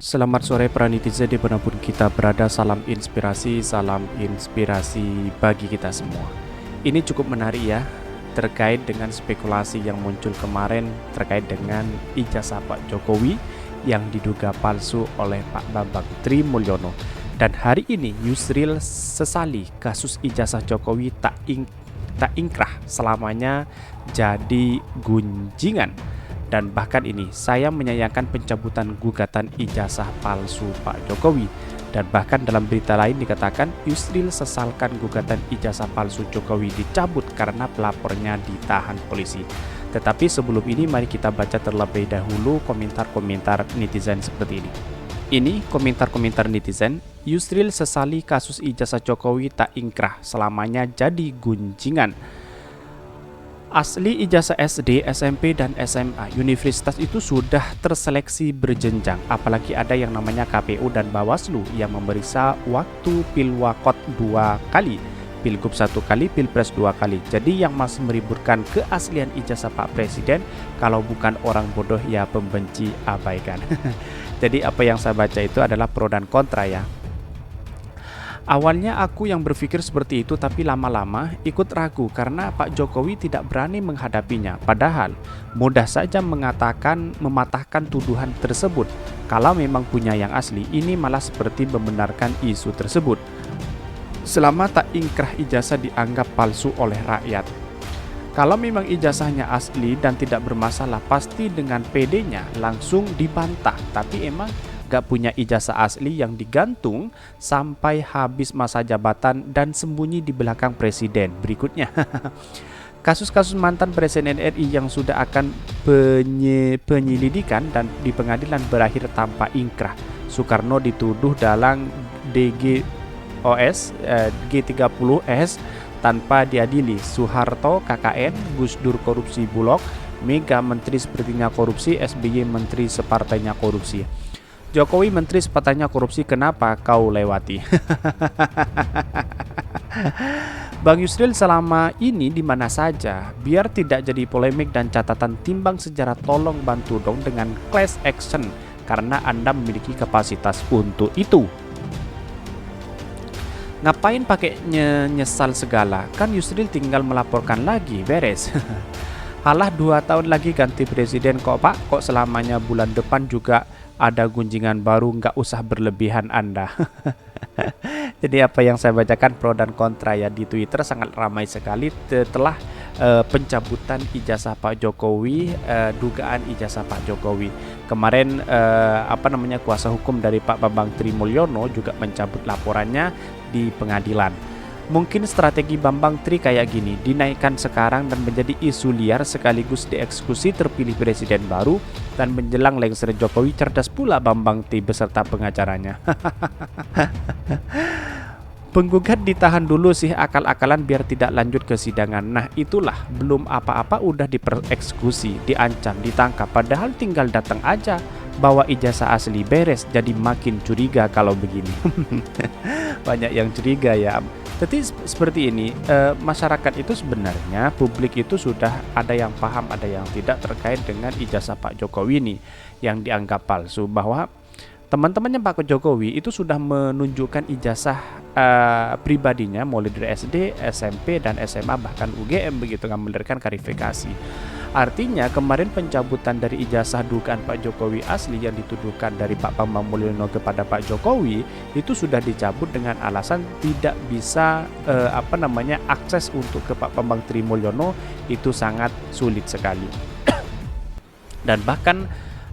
Selamat sore para netizen dimanapun kita berada, salam inspirasi bagi kita semua. Ini cukup menarik ya, terkait dengan spekulasi yang muncul kemarin terkait dengan ijazah Pak Jokowi yang diduga palsu oleh Pak Bambang Trimulyono. Dan hari ini Yusril sesali kasus ijazah Jokowi tak ingkrah selamanya jadi gunjingan. Dan bahkan ini saya menyayangkan pencabutan gugatan ijazah palsu Pak Jokowi. Dan bahkan dalam berita lain dikatakan Yusril sesalkan gugatan ijazah palsu Jokowi dicabut karena pelapornya ditahan polisi. Tetapi sebelum ini mari kita baca terlebih dahulu komentar-komentar netizen seperti ini. Ini komentar-komentar netizen. Yusril sesali kasus ijazah Jokowi tak ingkrah selamanya jadi gunjingan. Asli ijazah SD, SMP, dan SMA universitas itu sudah terseleksi berjenjang, apalagi ada yang namanya KPU dan Bawaslu yang memeriksa waktu Pilwakot 2 kali, Pilgub 1 kali, Pilpres 2 kali. Jadi yang masih meributkan keaslian ijazah Pak Presiden, kalau bukan orang bodoh ya pembenci, abaikan. Jadi apa yang saya baca itu adalah pro dan kontra ya. Awalnya aku yang berpikir seperti itu, tapi lama-lama ikut ragu karena Pak Jokowi tidak berani menghadapinya. Padahal mudah saja mematahkan tuduhan tersebut. Kalau memang punya yang asli, ini malah seperti membenarkan isu tersebut. Selama tak ingkrah ijazah dianggap palsu oleh rakyat. Kalau memang ijazahnya asli dan tidak bermasalah, pasti dengan PD-nya langsung dibantah. Tapi emang gak punya ijazah asli yang digantung sampai habis masa jabatan dan sembunyi di belakang presiden. Berikutnya, kasus-kasus mantan presiden RI yang sudah akan penyelidikan dan di pengadilan berakhir tanpa ingkrah. Soekarno dituduh dalam DGOS G30S tanpa diadili. Soeharto KKN, Gus Dur korupsi Bulog, Mega menteri sepertinya korupsi, SBY menteri separtainya korupsi. Jokowi menteri sepatahnya korupsi, kenapa kau lewati? Bang Yusril selama ini di mana saja, biar tidak jadi polemik dan catatan timbang sejarah, tolong bantu dong dengan class action karena Anda memiliki kapasitas untuk itu. Ngapain pakai nyesal segala? Kan Yusril tinggal melaporkan lagi, beres. Halah 2 tahun lagi ganti presiden kok Pak, kok selamanya bulan depan juga ada gunjingan baru, nggak usah berlebihan Anda. Jadi apa yang saya bacakan pro dan kontra ya di Twitter sangat ramai sekali setelah pencabutan ijazah Pak Jokowi, dugaan ijazah Pak Jokowi. Kemarin kuasa hukum dari Pak Bambang Trimulyono juga mencabut laporannya di pengadilan. Mungkin strategi Bambang Tri kayak gini, dinaikkan sekarang dan menjadi isu liar sekaligus dieksekusi terpilih presiden baru, dan menjelang lengser Jokowi cerdas pula Bambang Tri beserta pengacaranya. Penggugat ditahan dulu sih akal-akalan biar tidak lanjut ke sidangan. Nah itulah, belum apa-apa udah dipereksekusi, diancam, ditangkap, padahal tinggal datang aja bawa ijazah asli, beres. Jadi makin curiga kalau begini. Banyak yang curiga ya. Jadi seperti ini, masyarakat itu sebenarnya, publik itu sudah ada yang paham, ada yang tidak terkait dengan ijazah Pak Jokowi ini yang dianggap palsu, bahwa teman-temannya Pak Jokowi itu sudah menunjukkan ijazah pribadinya mulai dari SD, SMP, dan SMA, bahkan UGM begitu, memberikan klarifikasi. Artinya kemarin pencabutan dari ijazah dugaan Pak Jokowi asli yang dituduhkan dari Pak Bambang Mulyono kepada Pak Jokowi itu sudah dicabut dengan alasan tidak bisa akses untuk ke Pak Bambang Trimulyono itu sangat sulit sekali. Dan bahkan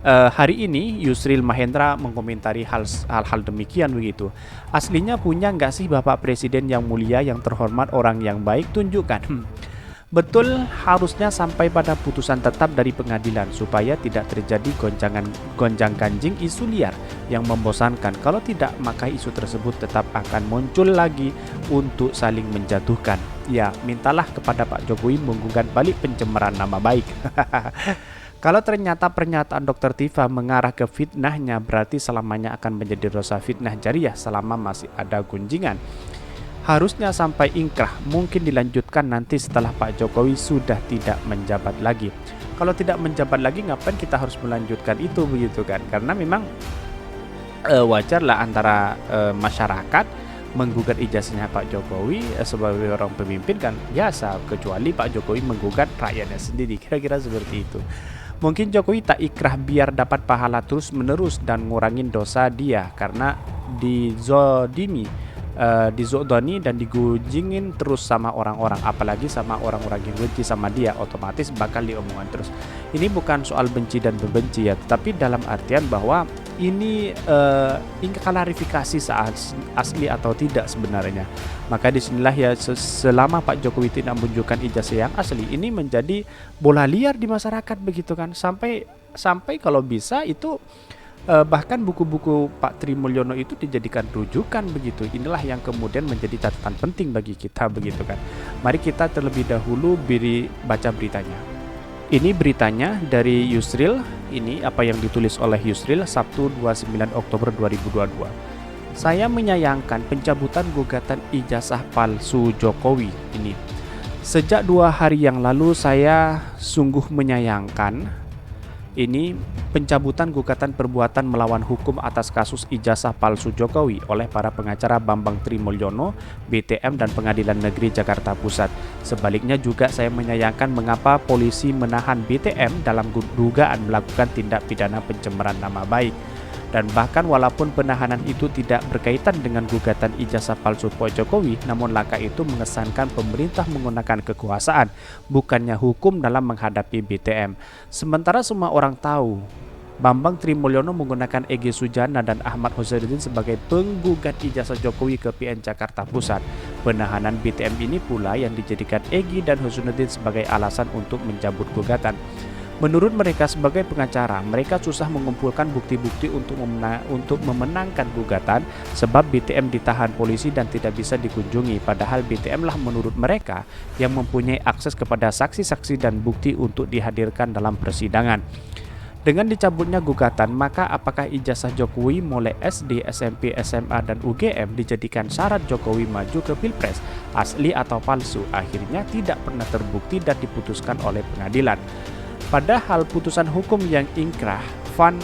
hari ini Yusril Mahendra mengomentari hal-hal demikian begitu. Aslinya punya nggak sih Bapak Presiden yang mulia, yang terhormat, orang yang baik? Tunjukkan. Betul, harusnya sampai pada putusan tetap dari pengadilan supaya tidak terjadi gonjang-ganjing isu liar yang membosankan. Kalau tidak, maka isu tersebut tetap akan muncul lagi untuk saling menjatuhkan. Ya, mintalah kepada Pak Jokowi menggugat balik pencemaran nama baik. Kalau ternyata pernyataan Dr. Tifa mengarah ke fitnahnya, berarti selamanya akan menjadi dosa fitnah jariah selama masih ada gunjingan. Harusnya sampai ingkrah, mungkin dilanjutkan nanti setelah Pak Jokowi sudah tidak menjabat lagi. Kalau tidak menjabat lagi, ngapain kita harus melanjutkan itu begitu kan? Karena memang wajar lah antara masyarakat menggugat ijazahnya Pak Jokowi sebagai orang pemimpin kan biasa, kecuali Pak Jokowi menggugat rakyatnya sendiri, kira-kira seperti itu. Mungkin Jokowi tak ikrah biar dapat pahala terus-menerus dan ngurangin dosa dia karena dizodoni dan digujingin terus sama orang-orang, apalagi sama orang-orang yang benci sama dia, otomatis bakal diomongkan terus. Ini bukan soal benci dan membenci ya, tetapi dalam artian bahwa ini klarifikasi saat asli atau tidak sebenarnya. Maka disinilah ya selama Pak Jokowi tidak menunjukkan ijazah yang asli, ini menjadi bola liar di masyarakat begitu kan, sampai kalau bisa itu bahkan buku-buku Pak Tri Mulyono itu dijadikan rujukan begitu. Inilah yang kemudian menjadi catatan penting bagi kita begitu kan. Mari kita terlebih dahulu baca beritanya. Ini beritanya dari Yusril. Ini apa yang ditulis oleh Yusril Sabtu 29 Oktober 2022. Saya menyayangkan pencabutan gugatan ijazah palsu Jokowi ini. Sejak 2 hari yang lalu saya sungguh menyayangkan ini pencabutan gugatan perbuatan melawan hukum atas kasus ijazah palsu Jokowi oleh para pengacara Bambang Tri Mulyono, BTM dan Pengadilan Negeri Jakarta Pusat. Sebaliknya juga saya menyayangkan mengapa polisi menahan BTM dalam dugaan melakukan tindak pidana pencemaran nama baik. Dan bahkan walaupun penahanan itu tidak berkaitan dengan gugatan ijazah palsu Pak Jokowi, namun langkah itu mengesankan pemerintah menggunakan kekuasaan, bukannya hukum dalam menghadapi BTM. Sementara semua orang tahu, Bambang Tri Mulyono menggunakan Egy Sujana dan Ahmad Husainuddin sebagai penggugat ijazah Jokowi ke PN Jakarta Pusat. Penahanan BTM ini pula yang dijadikan Egy dan Husainuddin sebagai alasan untuk mencabut gugatan. Menurut mereka sebagai pengacara, mereka susah mengumpulkan bukti-bukti untuk memenangkan gugatan sebab BTM ditahan polisi dan tidak bisa dikunjungi. Padahal BTM lah menurut mereka yang mempunyai akses kepada saksi-saksi dan bukti untuk dihadirkan dalam persidangan. Dengan dicabutnya gugatan, maka apakah ijazah Jokowi mulai SD, SMP, SMA, dan UGM dijadikan syarat Jokowi maju ke Pilpres asli atau palsu? Akhirnya tidak pernah terbukti dan diputuskan oleh pengadilan. Padahal putusan hukum yang ingkrah Van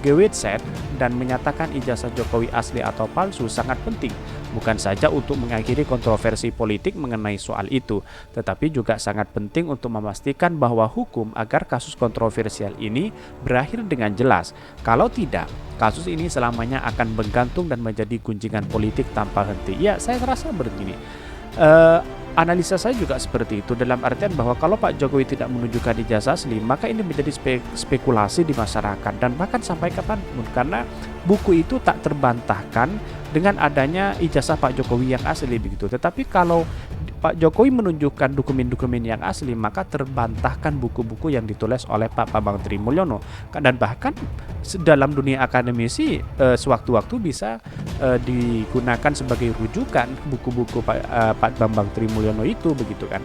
Gewetset dan menyatakan ijazah Jokowi asli atau palsu sangat penting, bukan saja untuk mengakhiri kontroversi politik mengenai soal itu, tetapi juga sangat penting untuk memastikan bahwa hukum agar kasus kontroversial ini berakhir dengan jelas. Kalau tidak, kasus ini selamanya akan bergantung dan menjadi gunjingan politik tanpa henti. Ya, saya rasa begini. Analisa saya juga seperti itu, dalam artian bahwa kalau Pak Jokowi tidak menunjukkan ijazah asli, maka ini menjadi spekulasi di masyarakat dan bahkan sampai kapanpun, karena buku itu tak terbantahkan dengan adanya ijazah Pak Jokowi yang asli begitu. Tetapi kalau Pak Jokowi menunjukkan dokumen-dokumen yang asli, maka terbantahkan buku-buku yang ditulis oleh Pak Bambang Tri Mulyono. Dan bahkan dalam dunia akademisi sewaktu-waktu bisa digunakan sebagai rujukan buku-buku Pak Bambang Tri Mulyono itu begitu kan.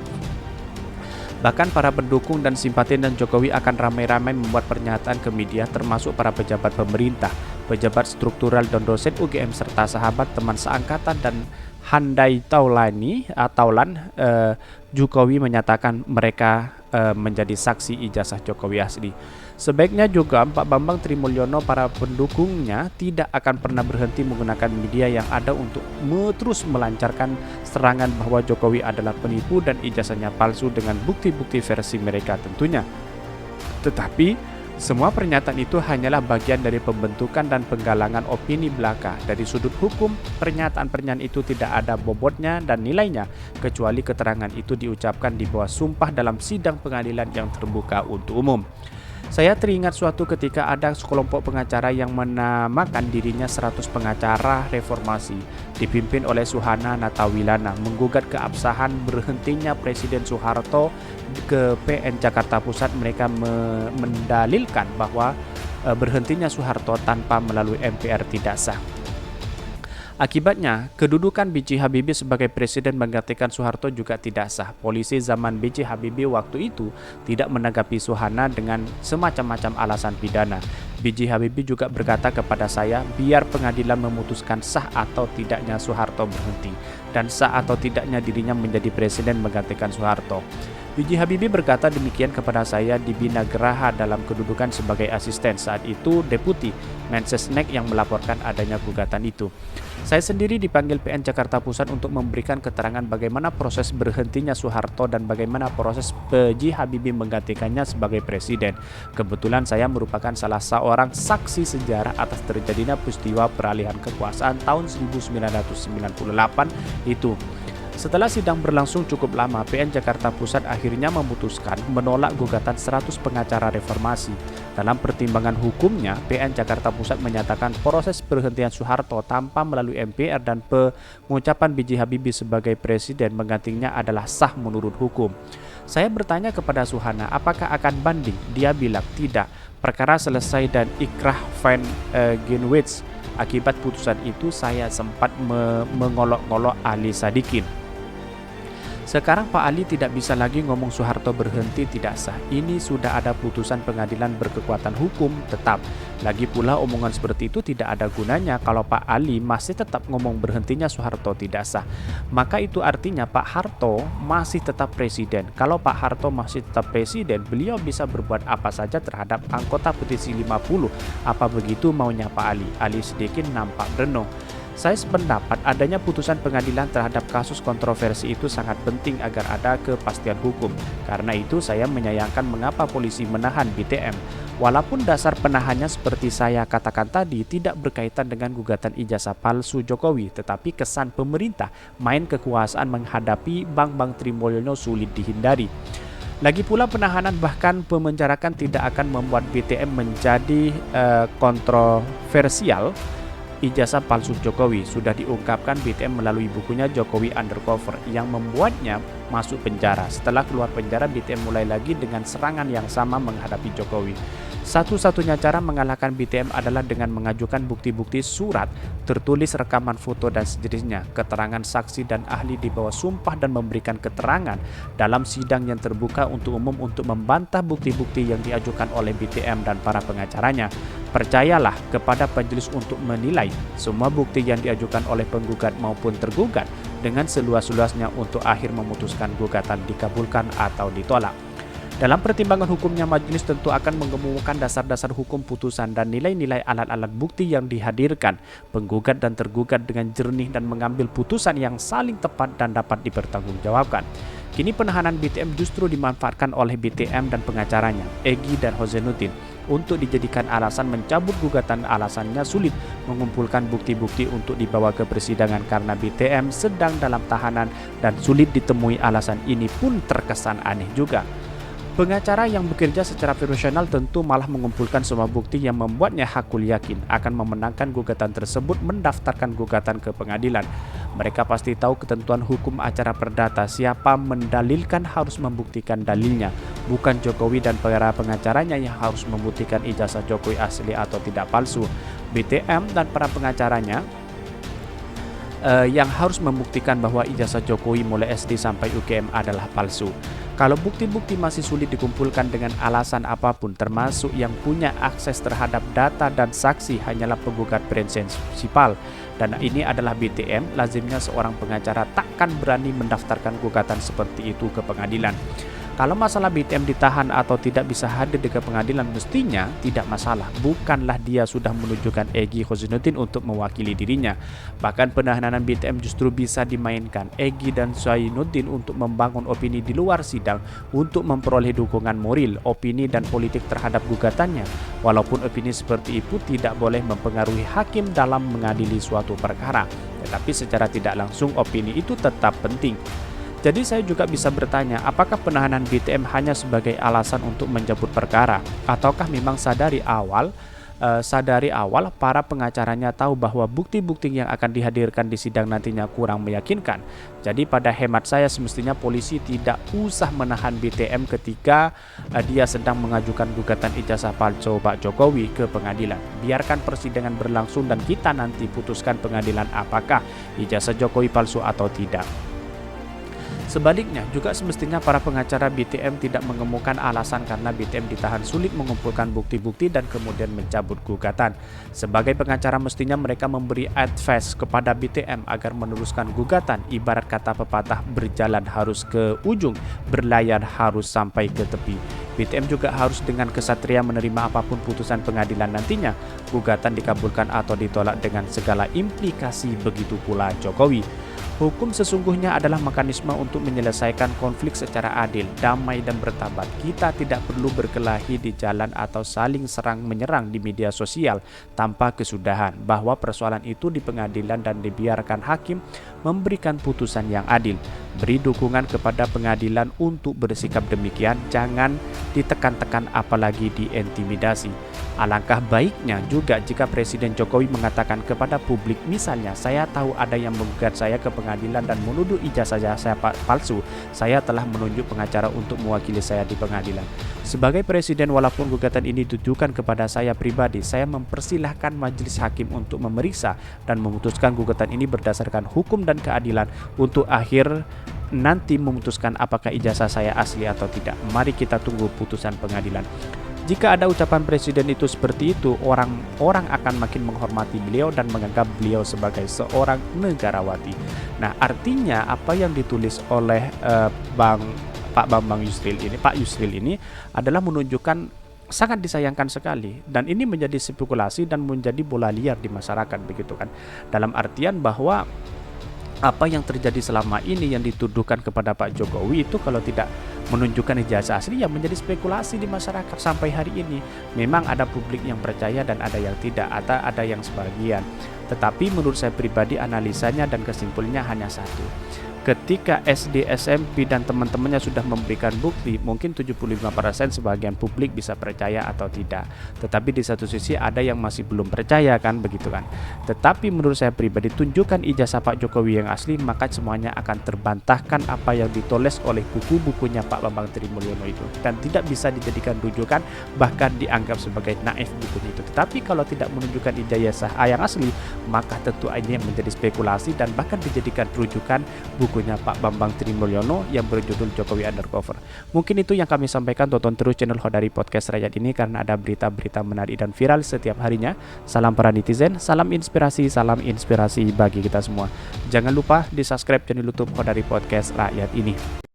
Bahkan para pendukung dan simpatisan Jokowi akan ramai-ramai membuat pernyataan ke media, termasuk para pejabat pemerintah, pejabat struktural dan dosen UGM serta sahabat teman seangkatan dan Handai Taulan. Jokowi menyatakan mereka menjadi saksi ijazah Jokowi asli. Sebaiknya juga Pak Bambang Tri Mulyono para pendukungnya tidak akan pernah berhenti menggunakan media yang ada untuk terus melancarkan serangan bahwa Jokowi adalah penipu dan ijazahnya palsu dengan bukti-bukti versi mereka tentunya. Tetapi semua pernyataan itu hanyalah bagian dari pembentukan dan penggalangan opini belaka. Dari sudut hukum, pernyataan-pernyataan itu tidak ada bobotnya dan nilainya, kecuali keterangan itu diucapkan di bawah sumpah dalam sidang pengadilan yang terbuka untuk umum. Saya teringat suatu ketika ada sekelompok pengacara yang menamakan dirinya 100 pengacara reformasi, dipimpin oleh Suhana Natawilana, menggugat keabsahan berhentinya Presiden Soeharto ke PN Jakarta Pusat. Mereka mendalilkan bahwa berhentinya Soeharto tanpa melalui MPR tidak sah. Akibatnya, kedudukan B.J. Habibie sebagai presiden menggantikan Soeharto juga tidak sah. Polisi zaman B.J. Habibie waktu itu tidak menanggapi Suhana dengan semacam-macam alasan pidana. B.J. Habibie juga berkata kepada saya, biar pengadilan memutuskan sah atau tidaknya Soeharto berhenti, dan sah atau tidaknya dirinya menjadi presiden menggantikan Soeharto. B.J. Habibie berkata demikian kepada saya di Bina Geraha dalam kedudukan sebagai asisten, saat itu Deputi Mensesnek yang melaporkan adanya gugatan itu. Saya sendiri dipanggil PN Jakarta Pusat untuk memberikan keterangan bagaimana proses berhentinya Soeharto dan bagaimana proses B.J. Habibie menggantikannya sebagai presiden. Kebetulan saya merupakan salah seorang saksi sejarah atas terjadinya peristiwa peralihan kekuasaan tahun 1998 itu. Setelah sidang berlangsung cukup lama, PN Jakarta Pusat akhirnya memutuskan menolak gugatan 100 pengacara reformasi. Dalam pertimbangan hukumnya, PN Jakarta Pusat menyatakan proses perhentian Soeharto tanpa melalui MPR dan pengucapan B.J. Habibie sebagai presiden menggantinya adalah sah menurut hukum. Saya bertanya kepada Suhana, apakah akan banding? Dia bilang tidak. Perkara selesai dan ikrah Van Ginwitz. Akibat putusan itu saya sempat mengolok-ngolok Ali Sadikin. Sekarang Pak Ali tidak bisa lagi ngomong Soeharto berhenti tidak sah. Ini sudah ada putusan pengadilan berkekuatan hukum tetap. Lagi pula omongan seperti itu tidak ada gunanya kalau Pak Ali masih tetap ngomong berhentinya Soeharto tidak sah. Maka itu artinya Pak Harto masih tetap presiden. Kalau Pak Harto masih tetap presiden, beliau bisa berbuat apa saja terhadap anggota petisi 50. Apa begitu maunya Pak Ali? Ali sedikit nampak berenung. Saya sependapat adanya putusan pengadilan terhadap kasus kontroversi itu sangat penting agar ada kepastian hukum. Karena itu saya menyayangkan mengapa polisi menahan BTM. Walaupun dasar penahannya seperti saya katakan tadi tidak berkaitan dengan gugatan ijazah palsu Jokowi, tetapi kesan pemerintah main kekuasaan menghadapi Bambang Trimulyono sulit dihindari. Lagi pula penahanan bahkan pemenjarakan tidak akan membuat BTM menjadi kontroversial. Ijazah palsu Jokowi sudah diungkapkan BTM melalui bukunya Jokowi Undercover yang membuatnya masuk penjara. Setelah keluar penjara, BTM mulai lagi dengan serangan yang sama menghadapi Jokowi. Satu-satunya cara mengalahkan BTM adalah dengan mengajukan bukti-bukti surat, tertulis rekaman foto dan sejenisnya, keterangan saksi dan ahli di bawah sumpah dan memberikan keterangan dalam sidang yang terbuka untuk umum untuk membantah bukti-bukti yang diajukan oleh BTM dan para pengacaranya. Percayalah kepada majelis untuk menilai semua bukti yang diajukan oleh penggugat maupun tergugat dengan seluas-luasnya untuk akhir memutuskan gugatan dikabulkan atau ditolak. Dalam pertimbangan hukumnya, majelis tentu akan mengemukakan dasar-dasar hukum putusan dan nilai-nilai alat-alat bukti yang dihadirkan penggugat dan tergugat dengan jernih dan mengambil putusan yang saling tepat dan dapat dipertanggungjawabkan. Kini penahanan BTM justru dimanfaatkan oleh BTM dan pengacaranya, Egy dan Hosenuddin, untuk dijadikan alasan mencabut gugatan. Alasannya sulit mengumpulkan bukti-bukti untuk dibawa ke persidangan karena BTM sedang dalam tahanan dan sulit ditemui. Alasan ini pun terkesan aneh juga. Pengacara yang bekerja secara profesional tentu malah mengumpulkan semua bukti yang membuatnya hakul yakin akan memenangkan gugatan tersebut mendaftarkan gugatan ke pengadilan. Mereka pasti tahu ketentuan hukum acara perdata, siapa mendalilkan harus membuktikan dalilnya, bukan Jokowi dan para pengacaranya yang harus membuktikan ijazah Jokowi asli atau tidak palsu. BTM dan para pengacaranya yang harus membuktikan bahwa ijazah Jokowi mulai SD sampai UGM adalah palsu. Kalau bukti-bukti masih sulit dikumpulkan dengan alasan apapun, termasuk yang punya akses terhadap data dan saksi hanyalah penggugat prinsipal, dan ini adalah BTM, lazimnya seorang pengacara takkan berani mendaftarkan gugatan seperti itu ke pengadilan. Kalau masalah BTM ditahan atau tidak bisa hadir di pengadilan, mestinya tidak masalah. Bukanlah dia sudah menunjukkan Egy Hosenuddin untuk mewakili dirinya. Bahkan penahanan BTM justru bisa dimainkan Egy dan Zainuddin untuk membangun opini di luar sidang untuk memperoleh dukungan moral, opini dan politik terhadap gugatannya. Walaupun opini seperti itu tidak boleh mempengaruhi hakim dalam mengadili suatu perkara, tetapi secara tidak langsung opini itu tetap penting. Jadi saya juga bisa bertanya, apakah penahanan BTM hanya sebagai alasan untuk menjemput perkara, ataukah memang sadari awal para pengacaranya tahu bahwa bukti-bukti yang akan dihadirkan di sidang nantinya kurang meyakinkan. Jadi pada hemat saya semestinya polisi tidak usah menahan BTM ketika dia sedang mengajukan gugatan ijazah palsu Pak Jokowi ke pengadilan. Biarkan persidangan berlangsung dan kita nanti putuskan pengadilan apakah ijazah Jokowi palsu atau tidak. Sebaliknya, juga semestinya para pengacara BTM tidak mengemukakan alasan karena BTM ditahan sulit mengumpulkan bukti-bukti dan kemudian mencabut gugatan. Sebagai pengacara mestinya mereka memberi advice kepada BTM agar meneruskan gugatan. Ibarat kata pepatah, berjalan harus ke ujung, berlayar harus sampai ke tepi. BTM juga harus dengan kesatria menerima apapun putusan pengadilan nantinya. Gugatan dikabulkan atau ditolak dengan segala implikasi, begitu pula Jokowi. Hukum sesungguhnya adalah mekanisme untuk menyelesaikan konflik secara adil, damai dan bertabat. Kita tidak perlu berkelahi di jalan atau saling serang menyerang di media sosial tanpa kesudahan, bahwa persoalan itu di pengadilan dan dibiarkan hakim memberikan putusan yang adil. Beri dukungan kepada pengadilan untuk bersikap demikian, jangan ditekan-tekan apalagi diintimidasi. Alangkah baiknya juga jika Presiden Jokowi mengatakan kepada publik, misalnya, saya tahu ada yang menggugat saya ke pengadilan dan menuduh ijazah saya palsu. Saya telah menunjuk pengacara untuk mewakili saya di pengadilan. Sebagai Presiden, walaupun gugatan ini ditujukan kepada saya pribadi, saya mempersilahkan majelis hakim untuk memeriksa dan memutuskan gugatan ini berdasarkan hukum dan keadilan untuk akhir nanti memutuskan apakah ijazah saya asli atau tidak. Mari kita tunggu putusan pengadilan. Jika ada ucapan presiden itu seperti itu, orang-orang akan makin menghormati beliau dan menganggap beliau sebagai seorang negarawan. Nah, artinya apa yang ditulis oleh Pak Yusril ini adalah menunjukkan sangat disayangkan sekali, dan ini menjadi spekulasi dan menjadi bola liar di masyarakat, begitu kan. Dalam artian bahwa apa yang terjadi selama ini yang dituduhkan kepada Pak Jokowi itu kalau tidak menunjukkan ijazah asli yang menjadi spekulasi di masyarakat sampai hari ini. Memang ada publik yang percaya dan ada yang tidak, atau ada yang sebagian. Tetapi menurut saya pribadi analisanya dan kesimpulannya hanya satu. Ketika SD, SMP dan teman-temannya sudah memberikan bukti, mungkin 75% sebagian publik bisa percaya atau tidak. Tetapi di satu sisi ada yang masih belum percaya, kan, begitu kan. Tetapi menurut saya pribadi, tunjukkan ijazah Pak Jokowi yang asli, maka semuanya akan terbantahkan apa yang ditulis oleh buku-bukunya Pak Bambang Trimulyono itu, dan tidak bisa dijadikan rujukan, bahkan dianggap sebagai naif buku itu. Tetapi kalau tidak menunjukkan ijazah yang asli, maka tentu ini menjadi spekulasi dan bahkan dijadikan rujukan bukunya Pak Bambang Trimulyono yang berjudul Jokowi Undercover. Mungkin itu yang kami sampaikan. Tonton terus channel Khodari Podcast Rakyat ini karena ada berita-berita menarik dan viral setiap harinya. Salam para netizen, salam inspirasi bagi kita semua. Jangan lupa di subscribe channel YouTube Khodari Podcast Rakyat ini.